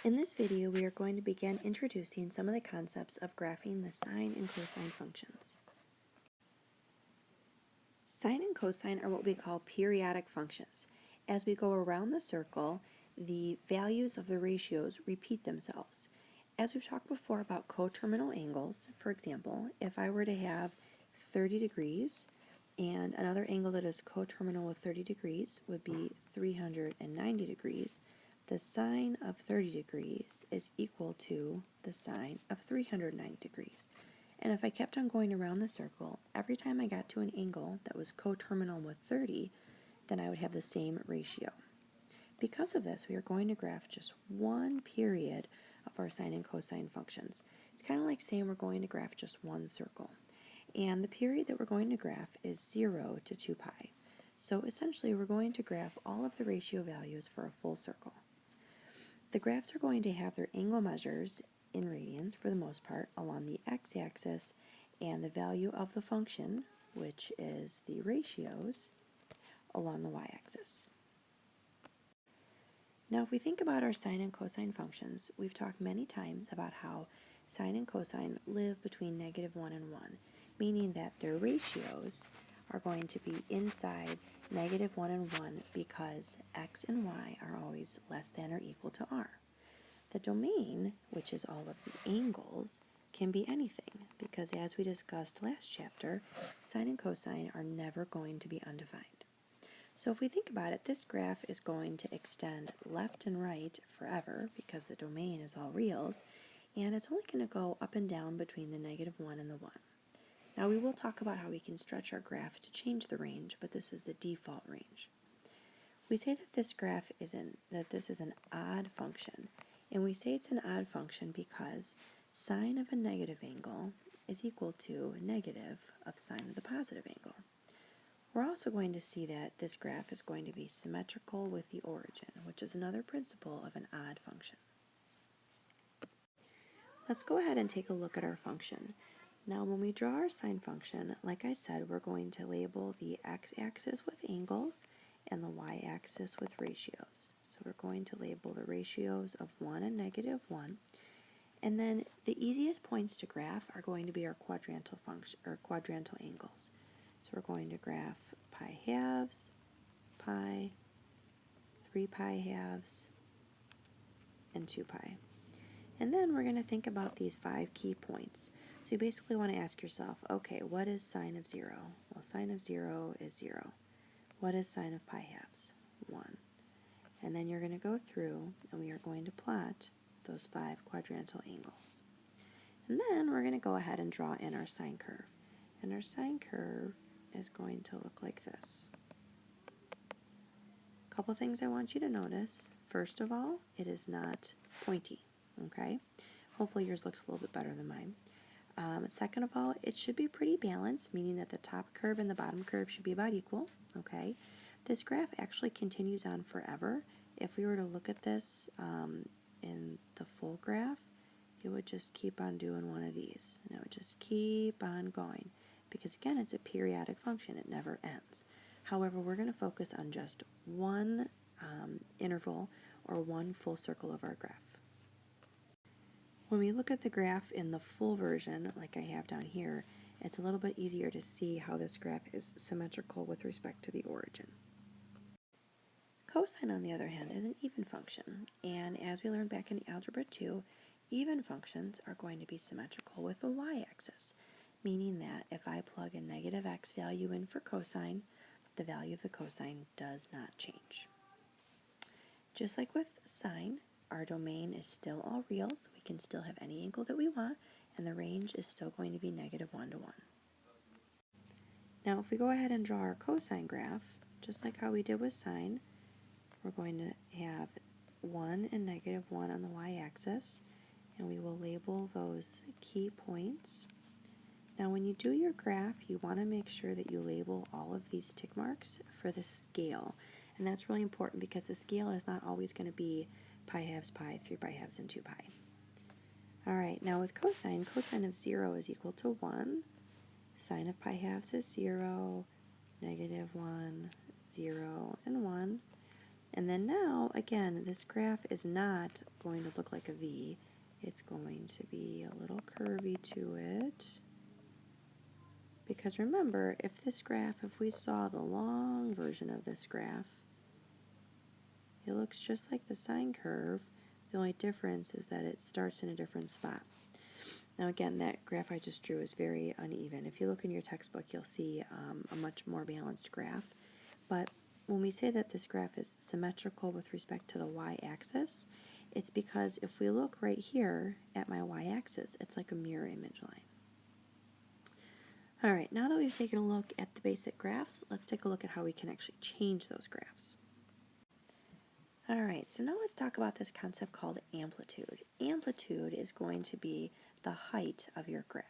In this video, we are going to begin introducing some of the concepts of graphing the sine and cosine functions. Sine and cosine are what we call periodic functions. As we go around the circle, the values of the ratios repeat themselves. As we've talked before about coterminal angles, for example, if I were to have 30 degrees and another angle that is coterminal with 30 degrees would be 390 degrees, the sine of 30 degrees is equal to the sine of 390 degrees. And if I kept on going around the circle, every time I got to an angle that was coterminal with 30, then I would have the same ratio. Because of this, we are going to graph just one period of our sine and cosine functions. It's kind of like saying we're going to graph just one circle. And the period that we're going to graph is 0 to 2 pi. So essentially, we're going to graph all of the ratio values for a full circle. The graphs are going to have their angle measures in radians, for the most part, along the x-axis, and the value of the function, which is the ratios, along the y-axis. Now, if we think about our sine and cosine functions, we've talked many times about how sine and cosine live between -1 and 1, meaning that their ratios are going to be inside -1 and 1 because x and y are always less than or equal to r. The domain, which is all of the angles, can be anything because, as we discussed last chapter, sine and cosine are never going to be undefined. So if we think about it, this graph is going to extend left and right forever because the domain is all reals, and it's only going to go up and down between the -1 and the 1. Now we will talk about how we can stretch our graph to change the range, but this is the default range. We say that this graph is an odd function, and we say it's an odd function because sine of a negative angle is equal to negative of sine of the positive angle. We're also going to see that this graph is going to be symmetrical with the origin, which is another principle of an odd function. Let's go ahead and take a look at our function. Now, when we draw our sine function, like I said, we're going to label the x-axis with angles and the y-axis with ratios. So we're going to label the ratios of 1 and -1. And then the easiest points to graph are going to be our quadrantal function or quadrantal angles. So we're going to graph pi halves, pi, 3 pi halves, and 2 pi. And then we're going to think about these 5 key points. So you basically want to ask yourself, okay, what is sine of 0? Well, sine of 0 is 0. What is sine of pi halves? 1. And then you're going to go through and we are going to plot those 5 quadrantal angles. And then we're going to go ahead and draw in our sine curve. And our sine curve is going to look like this. A couple things I want you to notice. First of all, it is not pointy, okay? Hopefully yours looks a little bit better than mine. Second of all, it should be pretty balanced, meaning that the top curve and the bottom curve should be about equal, okay? This graph actually continues on forever. If we were to look at this in the full graph, it would just keep on doing one of these, and it would just keep on going, because again, it's a periodic function, it never ends. However, we're going to focus on just one interval or one full circle of our graph. When we look at the graph in the full version, like I have down here, it's a little bit easier to see how this graph is symmetrical with respect to the origin. Cosine, on the other hand, is an even function, and as we learned back in Algebra 2, even functions are going to be symmetrical with the y-axis, meaning that if I plug a negative x value in for cosine, the value of the cosine does not change. Just like with sine, our domain is still all reals. We can still have any angle that we want, and the range is still going to be -1 to 1. Now, if we go ahead and draw our cosine graph, just like how we did with sine, we're going to have 1 and -1 on the y-axis, and we will label those key points. Now, when you do your graph, you want to make sure that you label all of these tick marks for the scale, and that's really important because the scale is not always going to be pi halves pi, 3 pi halves, and 2 pi. Alright, now with cosine, cosine of 0 is equal to 1, sine of pi halves is 0, -1, 0, and 1, And then now, again, this graph is not going to look like a V. It's going to be a little curvy to it. Because remember, if we saw the long version of this graph, it looks just like the sine curve. The only difference is that it starts in a different spot. Now again, that graph I just drew is very uneven. If you look in your textbook, you'll see a much more balanced graph. But when we say that this graph is symmetrical with respect to the y-axis, it's because if we look right here at my y-axis, it's like a mirror image line. All right, now that we've taken a look at the basic graphs, let's take a look at how we can actually change those graphs. All right, so now let's talk about this concept called amplitude. Amplitude is going to be the height of your graph.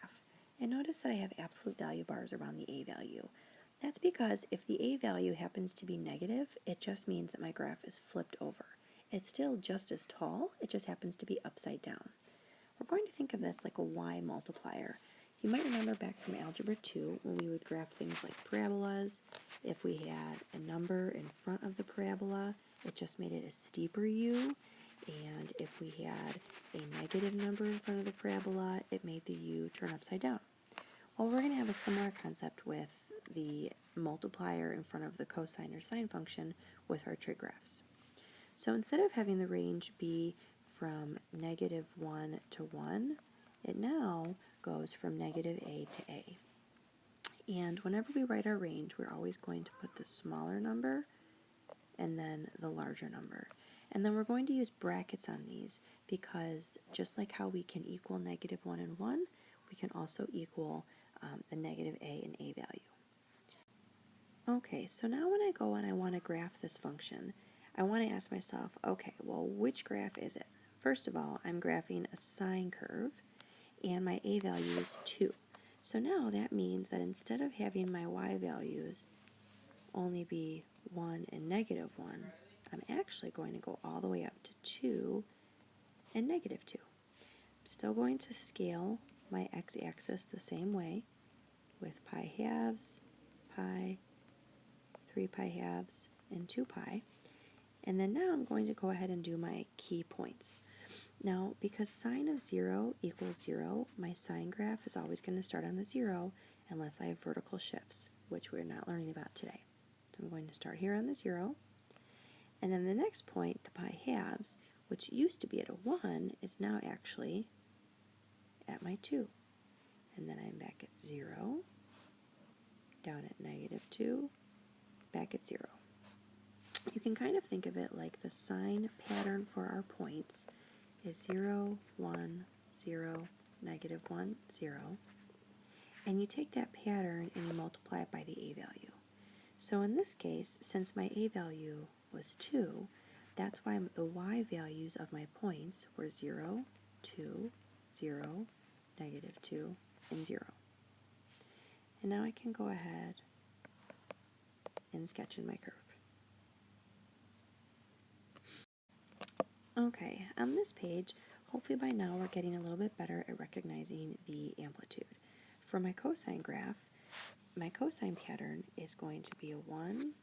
And notice that I have absolute value bars around the a value. That's because if the a value happens to be negative, it just means that my graph is flipped over. It's still just as tall, it just happens to be upside down. We're going to think of this like a y multiplier. You might remember back from Algebra 2 when we would graph things like parabolas. If we had a number in front of the parabola, it just made it a steeper u. And if we had a negative number in front of the parabola, it made the u turn upside down. Well, we're going to have a similar concept with the multiplier in front of the cosine or sine function with our trig graphs. So instead of having the range be from -1 to 1, it now goes from -a to a. And whenever we write our range, we're always going to put the smaller number and then the larger number. And then we're going to use brackets on these because just like how we can equal -1 and 1, we can also equal the -a and a value. Okay, so now when I go and I want to graph this function, I want to ask myself, okay, well, which graph is it? First of all, I'm graphing a sine curve, and my a value is 2. So now that means that instead of having my y values only be 1 and -1, I'm actually going to go all the way up to 2 and -2. I'm still going to scale my x-axis the same way with pi halves, pi, 3 pi halves, and 2 pi. And then now I'm going to go ahead and do my key points. Now, because sine of 0 equals 0, my sine graph is always going to start on the 0 unless I have vertical shifts, which we're not learning about today. So I'm going to start here on the 0. And then the next point, the pi halves, which used to be at a 1, is now actually at my 2. And then I'm back at 0, down at -2, back at 0. You can kind of think of it like the sine pattern for our points is 0, 1, 0, -1, 0. And you take that pattern and you multiply it by the a value. So in this case, since my a value was 2, that's why the y values of my points were 0, 2, 0, -2, and 0. And now I can go ahead and sketch in my curve. Okay, on this page, hopefully by now we're getting a little bit better at recognizing the amplitude. For my cosine graph, my cosine pattern is going to be a 1,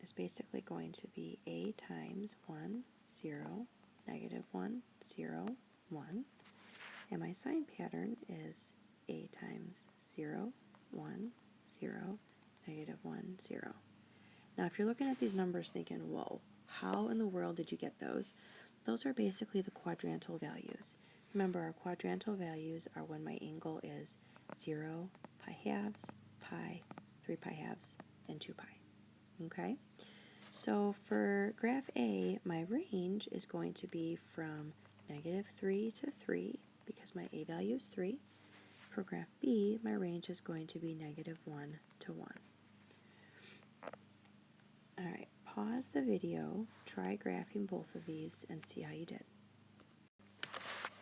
is basically going to be a times 1, 0, -1, 0, 1. And my sine pattern is a times 0, 1, 0, -1, 0. Now if you're looking at these numbers thinking, whoa, how in the world did you get those? Those are basically the quadrantal values. Remember, our quadrantal values are when my angle is 0, pi halves, pi, 3 pi halves, and 2 pi. Okay? So for graph A, my range is going to be from -3 to 3, because my a value is 3. For graph B, my range is going to be -1 to 1. Alright, pause the video, try graphing both of these, and see how you did.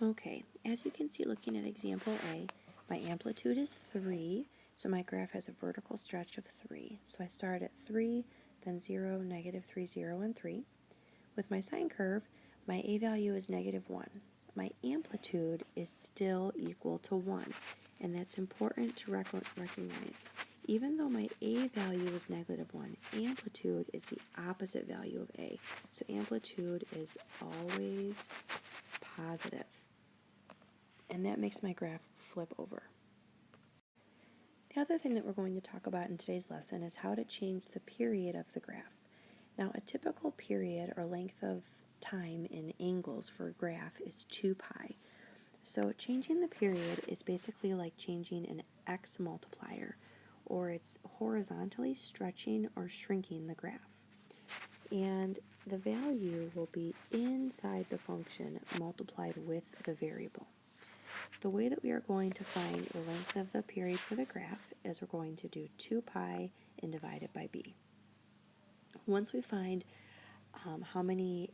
Okay, as you can see looking at example A, my amplitude is 3, so my graph has a vertical stretch of 3. So I start at 3, then 0, -3, 0, and 3. With my sine curve, my a value is -1. My amplitude is still equal to 1, and that's important to recognize. Even though my A value is -1, amplitude is the opposite value of A. So amplitude is always positive. And that makes my graph flip over. The other thing that we're going to talk about in today's lesson is how to change the period of the graph. Now, a typical period or length of time in angles for a graph is 2 pi. So changing the period is basically like changing an x multiplier, or it's horizontally stretching or shrinking the graph. And the value will be inside the function multiplied with the variable. The way that we are going to find the length of the period for the graph is we're going to do 2 pi and divide it by b. Once we find how many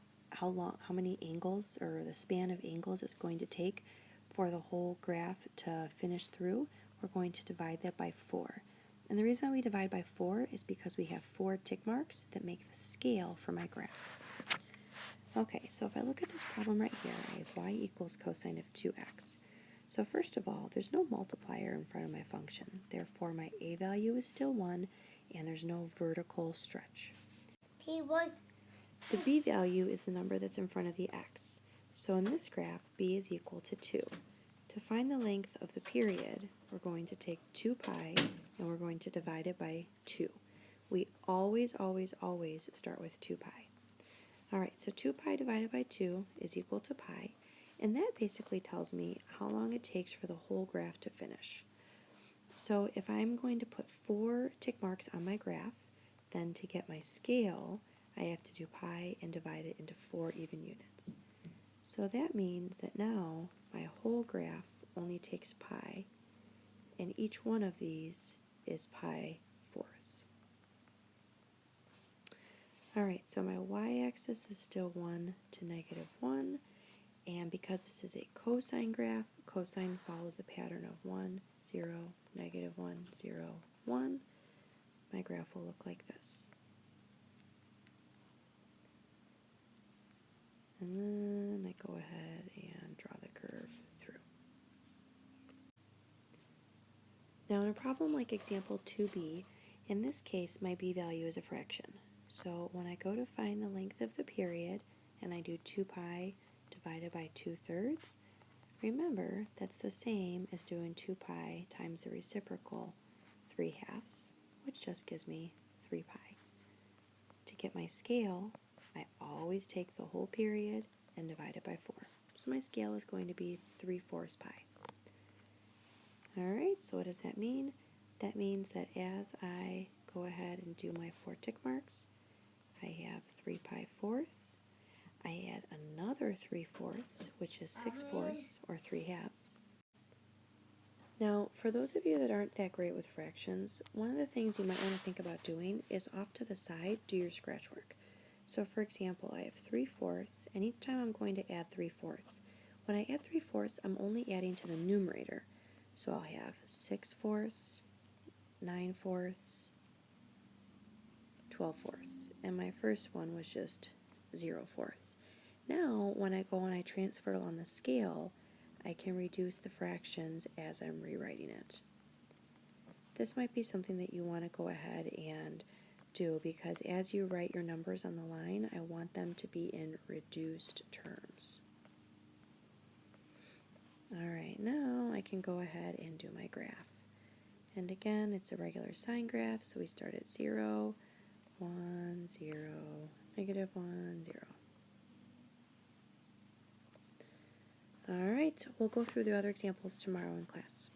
angles, or the span of angles it's going to take for the whole graph to finish through, we're going to divide that by 4. And the reason we divide by 4 is because we have 4 tick marks that make the scale for my graph. Okay, so if I look at this problem right here, I have y equals cosine of 2x. So first of all, there's no multiplier in front of my function. Therefore, my a value is still 1, and there's no vertical stretch. The b value is the number that's in front of the x. So in this graph, b is equal to 2. To find the length of the period, we're going to take 2 pi and we're going to divide it by 2. We always start with 2 pi. Alright, so 2 pi divided by 2 is equal to pi, and that basically tells me how long it takes for the whole graph to finish. So if I'm going to put 4 tick marks on my graph, then to get my scale, I have to do pi and divide it into 4 even units. So that means that now my whole graph only takes pi, and each one of these is pi fourths. Alright, so my y-axis is still 1 to -1, and because this is a cosine graph, cosine follows the pattern of 1, 0, -1, 0, 1. My graph will look like this. And then I go ahead and draw the curve through. Now in a problem like example 2b, in this case my b value is a fraction. So when I go to find the length of the period and I do 2 pi divided by 2/3, remember that's the same as doing 2 pi times the reciprocal 3/2, which just gives me 3 pi. To get my scale, I always take the whole period and divide it by 4. So my scale is going to be 3/4 pi. Alright, so what does that mean? That means that as I go ahead and do my 4 tick marks, I have 3 pi fourths. I add another 3/4, which is 6/4, or 3/2. Now, for those of you that aren't that great with fractions, one of the things you might want to think about doing is off to the side, do your scratch work. So for example, I have 3/4, and each time I'm going to add 3/4. When I add 3/4, I'm only adding to the numerator. So I'll have 6/4, 9/4, 12/4, and my first one was just 0/4. Now, when I go and I transfer it on the scale, I can reduce the fractions as I'm rewriting it. This might be something that you want to go ahead and do, because as you write your numbers on the line, I want them to be in reduced terms. Alright, now I can go ahead and do my graph. And again, it's a regular sine graph, so we start at 0, 1, 0, -1, 0. Alright, we'll go through the other examples tomorrow in class.